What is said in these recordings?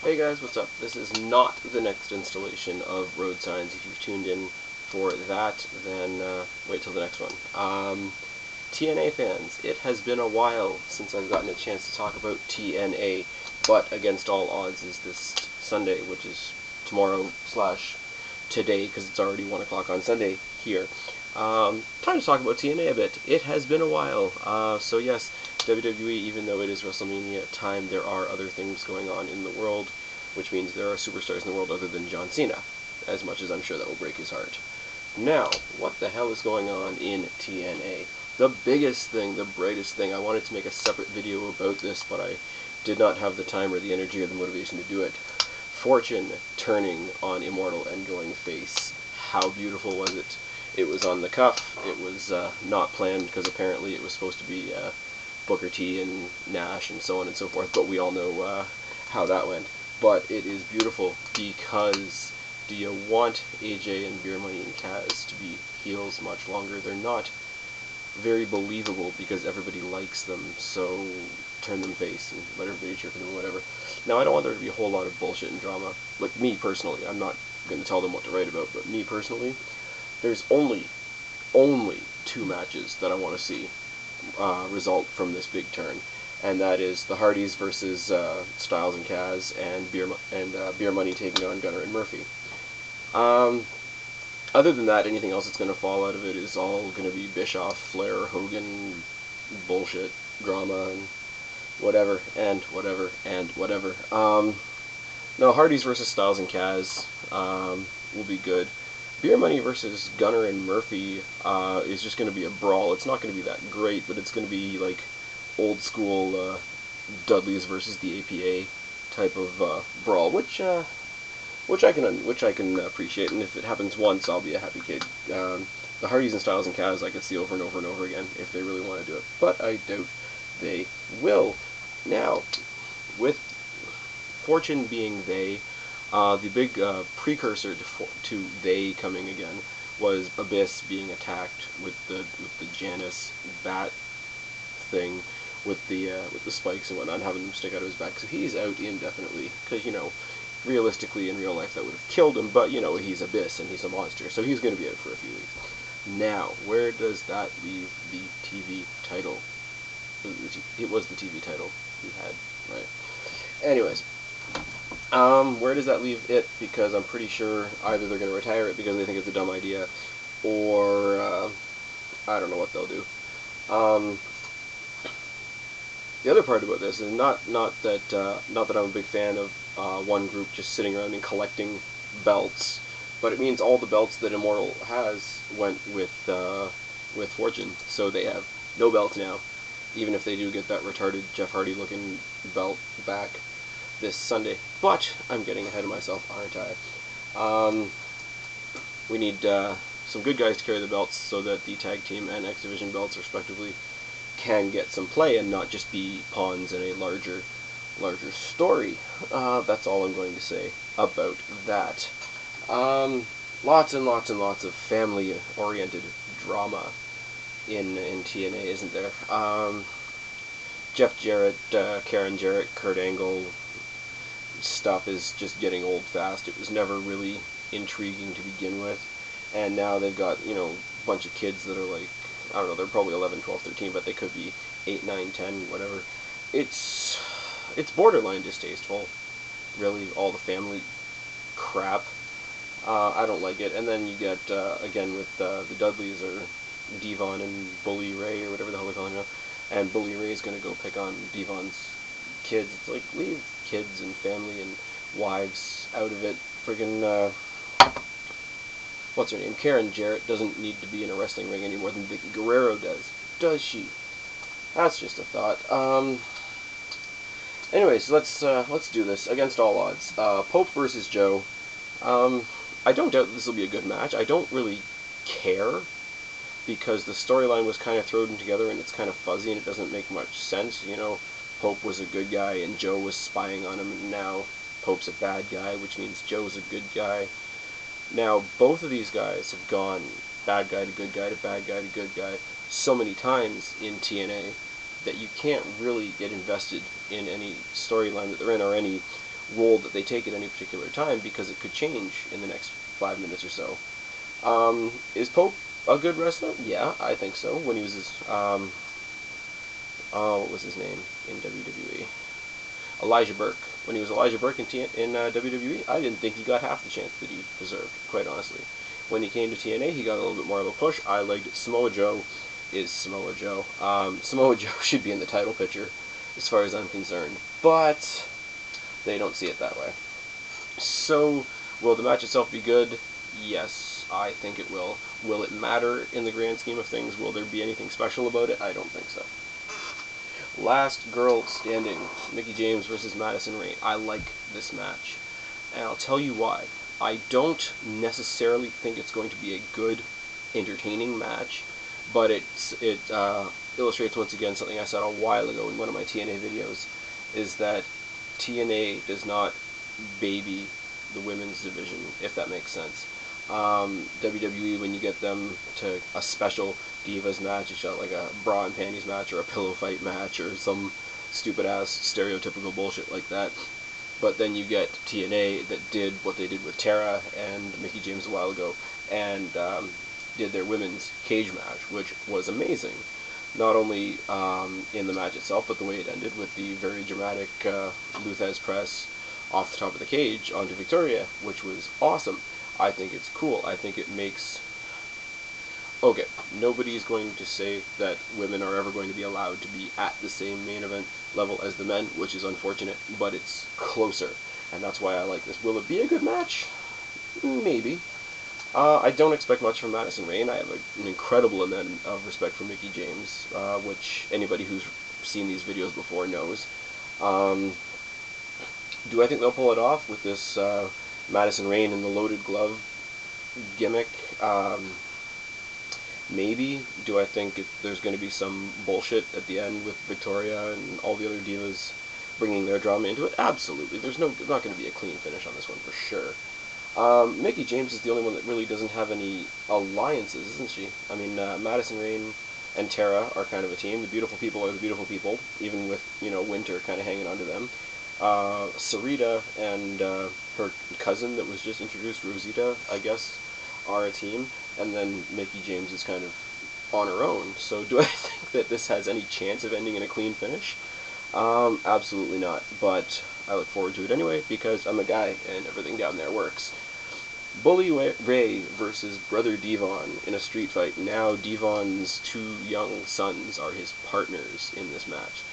Hey guys, what's up? This is not the next installation of Road Signs. If you've tuned in for that, then wait till the next one. TNA fans, it has been a while since I've gotten a chance to talk about TNA, but against all odds is this Sunday, which is tomorrow / today, because it's already 1 o'clock on Sunday here. Time to talk about TNA a bit. It has been a while, so yes, WWE, even though it is WrestleMania time, there are other things going on in the world, which means there are superstars in the world other than John Cena, as much as I'm sure that will break his heart. Now, what the hell is going on in TNA? The biggest thing, the brightest thing, I wanted to make a separate video about this, but I did not have the time or the energy or the motivation to do it. Fourtune turning on Immortal and going face. How beautiful was it? It was on the cuff. It was not planned because apparently it was supposed to be Booker T and Nash and so on and so forth, but we all know how that went. But it is beautiful because do you want AJ and Beer Money and Kaz to be heels much longer? They're not very believable because everybody likes them, so turn them face and let everybody cheer for them or whatever. Now, I don't want there to be a whole lot of bullshit and drama. Like, me personally, I'm not going to tell them what to write about, but me personally, there's only 2 matches that I want to see result from this big turn, and that is the Hardys versus Styles and Kaz, and Beer Money taking on Gunner and Murphy. Other than that, anything else that's going to fall out of it is all going to be Bischoff, Flair, Hogan, bullshit, drama, and whatever, and whatever, and whatever. No, Hardys versus Styles and Kaz will be good. Beer Money versus Gunner and Murphy is just going to be a brawl. It's not going to be that great, but it's going to be like old school Dudleys versus the APA type of brawl, which I can appreciate. And if it happens once, I'll be a happy kid. The Hardys and Styles and Kaz I could see over and over and over again if they really want to do it, but I doubt they will. Now, with Fourtune being they. The big precursor to they coming again was Abyss being attacked with the Janus bat thing with the spikes and whatnot, and having them stick out of his back. So he's out indefinitely because realistically in real life that would have killed him. But he's Abyss and he's a monster, so he's going to be out for a few weeks. Now, where does that leave the TV title? It was the TV title he had, right? Anyways. Where does that leave it? Because I'm pretty sure either they're going to retire it because they think it's a dumb idea, or I don't know what they'll do. The other part about this is not that I'm a big fan of one group just sitting around and collecting belts, but it means all the belts that Immortal has went with Fourtune, so they have no belts now, even if they do get that retarded Jeff Hardy looking belt back this Sunday. But I'm getting ahead of myself, aren't I? We need some good guys to carry the belts so that the tag team and X Division belts respectively can get some play and not just be pawns in a larger story. That's all I'm going to say about that. Lots and lots and lots of family oriented drama in TNA, isn't there? Jeff Jarrett, Karen Jarrett, Kurt Angle stuff is just getting old fast. It was never really intriguing to begin with, and now they've got a bunch of kids that are like, I don't know, they're probably 11, 12, 13, but they could be 8, 9, 10, whatever. It's borderline distasteful, really, all the family crap. I don't like it. And then you get again with the Dudleys, or Devon and Bully Ray, or whatever the hell they're calling him now, and Bully Ray is going to go pick on Devon's kids. It's like, leave kids and family and wives out of it. Friggin' what's her name? Karen Jarrett doesn't need to be in a wrestling ring any more than Vicky Guerrero does she? That's just a thought. Anyways, let's do this against all odds. Pope versus Joe. I don't doubt that this will be a good match. I don't really care because the storyline was kind of thrown together and it's kind of fuzzy and it doesn't make much sense. Pope was a good guy and Joe was spying on him, and now Pope's a bad guy, which means Joe's a good guy. Now, both of these guys have gone bad guy to good guy to bad guy to good guy so many times in TNA that you can't really get invested in any storyline that they're in, or any role that they take at any particular time, because it could change in the next 5 minutes or so. Is Pope a good wrestler? Yeah, I think so. When he was what was his name in WWE? Elijah Burke. When he was Elijah Burke in WWE, I didn't think he got half the chance that he deserved, quite honestly. When he came to TNA, he got a little bit more of a push. I liked it. Samoa Joe is Samoa Joe. Samoa Joe should be in the title picture, as far as I'm concerned. But they don't see it that way. So, will the match itself be good? Yes, I think it will. Will it matter in the grand scheme of things? Will there be anything special about it? I don't think so. Last girl standing, Mickie James versus Madison Rayne. I like this match, and I'll tell you why. I don't necessarily think it's going to be a good, entertaining match, but it illustrates once again something I said a while ago in one of my TNA videos, is that TNA does not baby the women's division, if that makes sense. WWE, when you get them to a special Divas match, it's got like a bra and panties match or a pillow fight match or some stupid ass stereotypical bullshit like that. But then you get TNA that did what they did with Tara and Mickie James a while ago, and did their women's cage match, which was amazing. Not only in the match itself, but the way it ended with the very dramatic Luthez press off the top of the cage onto Victoria, which was awesome. I think it's cool. I think it makes... Okay, nobody's going to say that women are ever going to be allowed to be at the same main event level as the men, which is unfortunate, but it's closer, and that's why I like this. Will it be a good match? Maybe. I don't expect much from Madison Rayne. I have an incredible amount of respect for Mickie James, which anybody who's seen these videos before knows. Do I think they'll pull it off with this Madison Rayne in the loaded glove gimmick? Maybe. Do I think there's going to be some bullshit at the end with Victoria and all the other divas bringing their drama into it? Absolutely. There's not going to be a clean finish on this one for sure. Mickie James is the only one that really doesn't have any alliances, isn't she? I mean, Madison Rayne and Tara are kind of a team. The beautiful people are the beautiful people, even with, Winter kind of hanging on to them. Sarita and her cousin that was just introduced, Rosita, I guess, are a team. And then Mickie James is kind of on her own. So do I think that this has any chance of ending in a clean finish? Absolutely not. But I look forward to it anyway, because I'm a guy and everything down there works. Bully Ray versus Brother Devon in a street fight. Now Devon's two young sons are his partners in this match.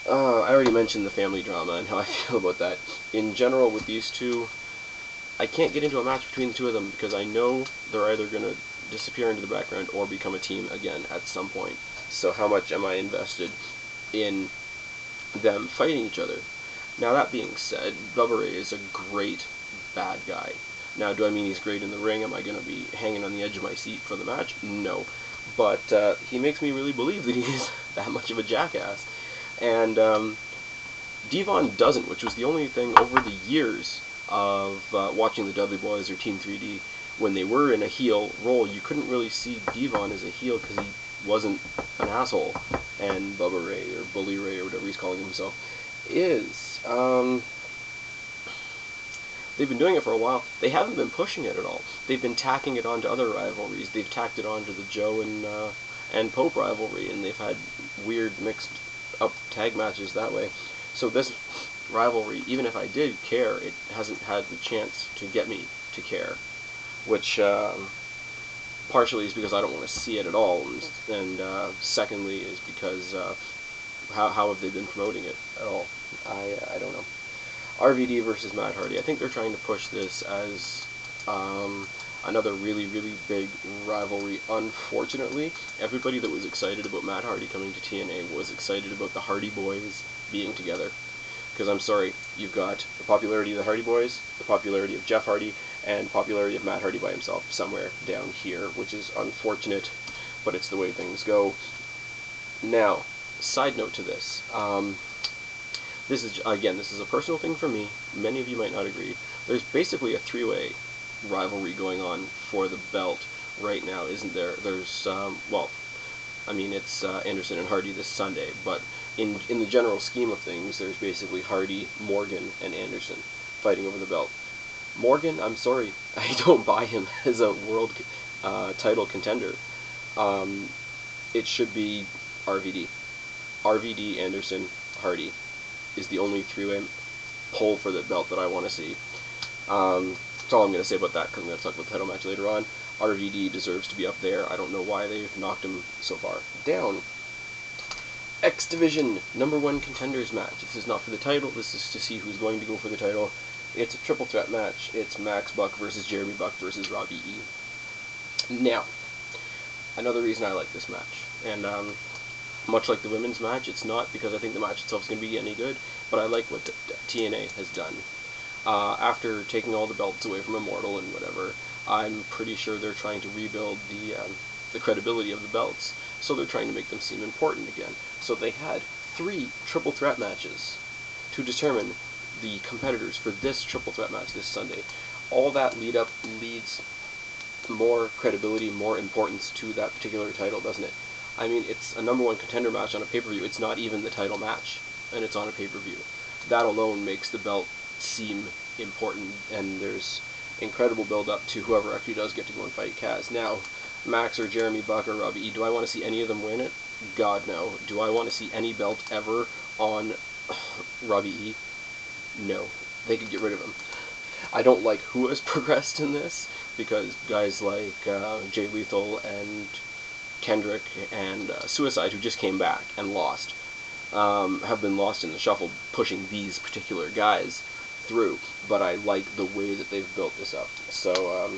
I already mentioned the family drama and how I feel about that. In general, with these two, I can't get into a match between the two of them because I know they're either going to disappear into the background or become a team again at some point. So how much am I invested in them fighting each other? Now, that being said, Bubba Ray is a great bad guy. Now, do I mean he's great in the ring? Am I going to be hanging on the edge of my seat for the match? No. But he makes me really believe that he's that much of a jackass. And Devon doesn't, which was the only thing over the years of watching the Dudley Boys or Team 3D. When they were in a heel role, you couldn't really see Devon as a heel because he wasn't an asshole. And Bubba Ray, or Bully Ray, or whatever he's calling himself, is. They've been doing it for a while. They haven't been pushing it at all. They've been tacking it onto other rivalries. They've tacked it onto the Joe and Pope rivalry, and they've had weird mixed up tag matches that way. So this rivalry, even if I did care, it hasn't had the chance to get me to care, which partially is because I don't want to see it at all, and secondly is because how have they been promoting it at all? I don't know. RVD versus Matt Hardy. I think they're trying to push this as another really, really big rivalry. Unfortunately, everybody that was excited about Matt Hardy coming to TNA was excited about the Hardy Boys being together. Because I'm sorry, you've got the popularity of the Hardy Boys, the popularity of Jeff Hardy, and popularity of Matt Hardy by himself somewhere down here, which is unfortunate, but it's the way things go. Now, side note to this. This is a personal thing for me. Many of you might not agree. There's basically a three-way rivalry going on for the belt right now, isn't there? There's, it's Anderson and Hardy this Sunday, but in the general scheme of things, there's basically Hardy, Morgan, and Anderson fighting over the belt. Morgan, I'm sorry, I don't buy him as a world title contender. It should be RVD. RVD, Anderson, Hardy is the only three-way pull for the belt that I want to see. That's all I'm going to say about that, because I'm going to talk about the title match later on. RVD deserves to be up there. I don't know why they've knocked him so far down. X Division #1 contenders match. This is not for the title. This is to see who's going to go for the title. It's a triple threat match. It's Max Buck versus Jeremy Buck versus Robbie-E. Now, another reason I like this match, and much like the women's match, it's not because I think the match itself is going to be any good, but I like what TNA has done. After taking all the belts away from Immortal and whatever, I'm pretty sure they're trying to rebuild the credibility of the belts, so they're trying to make them seem important again. So they had 3 triple threat matches to determine the competitors for this triple threat match this Sunday. All that lead up leads more credibility, more importance to that particular title, doesn't it? I mean, it's a #1 contender match on a pay-per-view. It's not even the title match, and it's on a pay-per-view. That alone makes the belt seem important, and there's incredible build-up to whoever actually does get to go and fight Kaz. Now, Max or Jeremy Buck or Robbie-E, do I want to see any of them win it? God, no. Do I want to see any belt ever on Robbie-E? No. They could get rid of him. I don't like who has progressed in this, because guys like Jay Lethal and Kendrick and Suicide, who just came back and lost, have been lost in the shuffle pushing these particular guys through, but I like the way that they've built this up. So,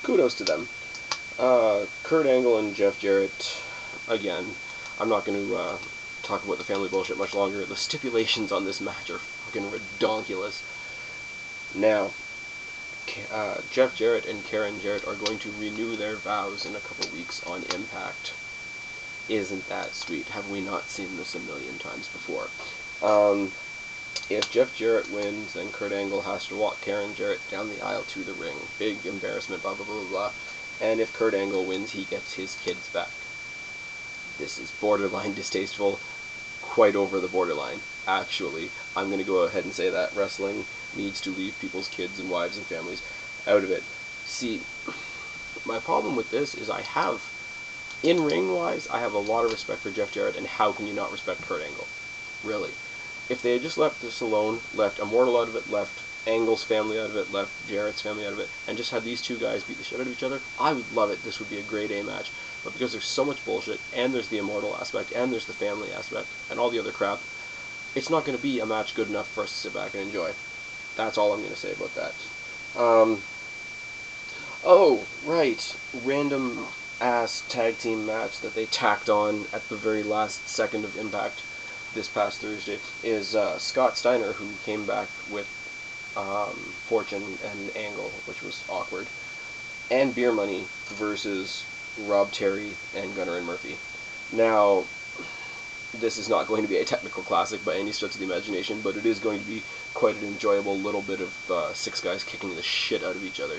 kudos to them. Kurt Angle and Jeff Jarrett, again, I'm not going to talk about the family bullshit much longer. The stipulations on this match are fucking redonkulous. Now, Jeff Jarrett and Karen Jarrett are going to renew their vows in a couple weeks on Impact. Isn't that sweet? Have we not seen this a million times before? If Jeff Jarrett wins, then Kurt Angle has to walk Karen Jarrett down the aisle to the ring. Big embarrassment, blah, blah, blah, blah. And if Kurt Angle wins, he gets his kids back. This is borderline distasteful, quite over the borderline. Actually, I'm going to go ahead and say that wrestling needs to leave people's kids and wives and families out of it. See, my problem with this is I have, in ring-wise, I have a lot of respect for Jeff Jarrett, and how can you not respect Kurt Angle? Really. If they had just left this alone, left Immortal out of it, left Angle's family out of it, left Jarrett's family out of it, and just had these two guys beat the shit out of each other, I would love it. This would be a grade A match. But because there's so much bullshit, and there's the Immortal aspect, and there's the family aspect, and all the other crap, it's not going to be a match good enough for us to sit back and enjoy. That's all I'm going to say about that. Oh, right. Random ass tag team match that they tacked on at the very last second of Impact this past Thursday is Scott Stiener, who came back with Fourtune and Angle, which was awkward, and Beer Money versus Rob Terry and Gunnar and Murphy. Now, this is not going to be a technical classic by any stretch of the imagination, but it is going to be quite an enjoyable little bit of 6 guys kicking the shit out of each other.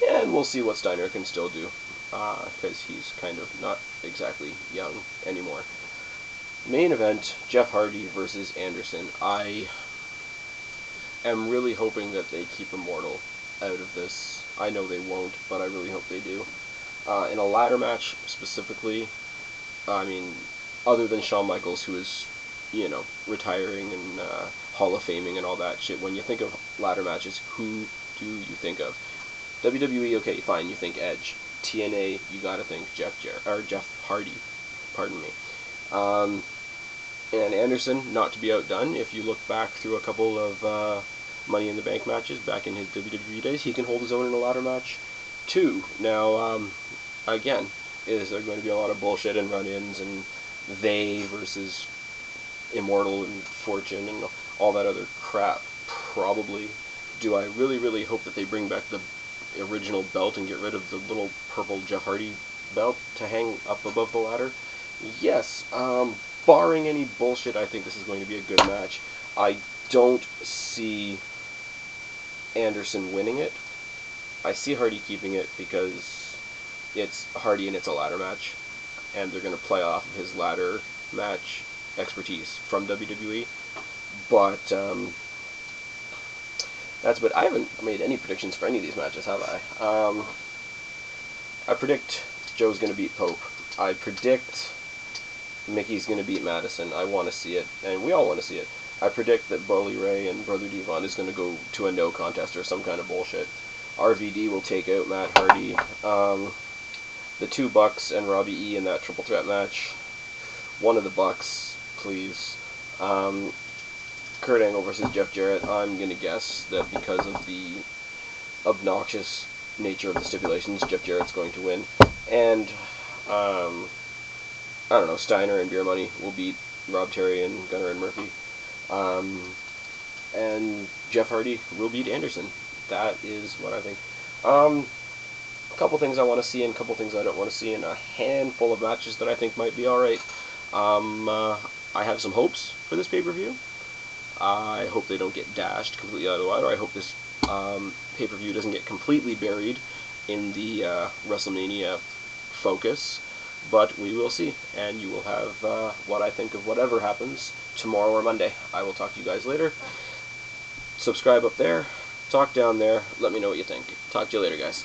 And we'll see what Stiener can still do, because he's kind of not exactly young anymore. Main event, Jeff Hardy versus Anderson. I am really hoping that they keep Immortal out of this. I know they won't, but I really hope they do. In a ladder match, specifically, I mean, other than Shawn Michaels, who is, you know, retiring and Hall of Faming and all that shit, when you think of ladder matches, who do you think of? WWE, okay, fine, you think Edge. TNA, you gotta think Jeff Hardy, pardon me. And Anderson, not to be outdone, if you look back through a couple of Money in the Bank matches back in his WWE days, he can hold his own in a ladder match too. Now, again, is there going to be a lot of bullshit and run-ins and they versus Immortal and Fourtune and all that other crap? Probably. Do I really, really hope that they bring back the original belt and get rid of the little purple Jeff Hardy belt to hang up above the ladder? Yes. Barring any bullshit, I think this is going to be a good match. I don't see Anderson winning it. I see Hardy keeping it because it's Hardy and it's a ladder match, and they're going to play off of his ladder match expertise from WWE. But that's. But I haven't made any predictions for any of these matches, have I? I predict Joe's going to beat Pope. I predict Mickie's going to beat Madison. I want to see it, and we all want to see it. I predict that Bully Ray and Brother Devon is going to go to a no contest or some kind of bullshit. RVD will take out Matt Hardy. The two Bucks and Robbie-E in that triple threat match. One of the Bucks, please. Kurt Angle versus Jeff Jarrett. I'm going to guess that because of the obnoxious nature of the stipulations, Jeff Jarrett's going to win. And, I don't know, Stiener and Beer Money will beat Rob Terry and Gunner and Murphy. And Jeff Hardy will beat Anderson. That is what I think. A couple things I want to see and a couple things I don't want to see, and a handful of matches that I think might be alright. I have some hopes for this pay-per-view. I hope they don't get dashed completely out of the water. I hope this pay-per-view doesn't get completely buried in the WrestleMania focus, but we will see, and you will have what I think of whatever happens tomorrow or Monday. I will talk to you guys later. Subscribe up there, talk down there, let me know what you think. Talk to you later, guys.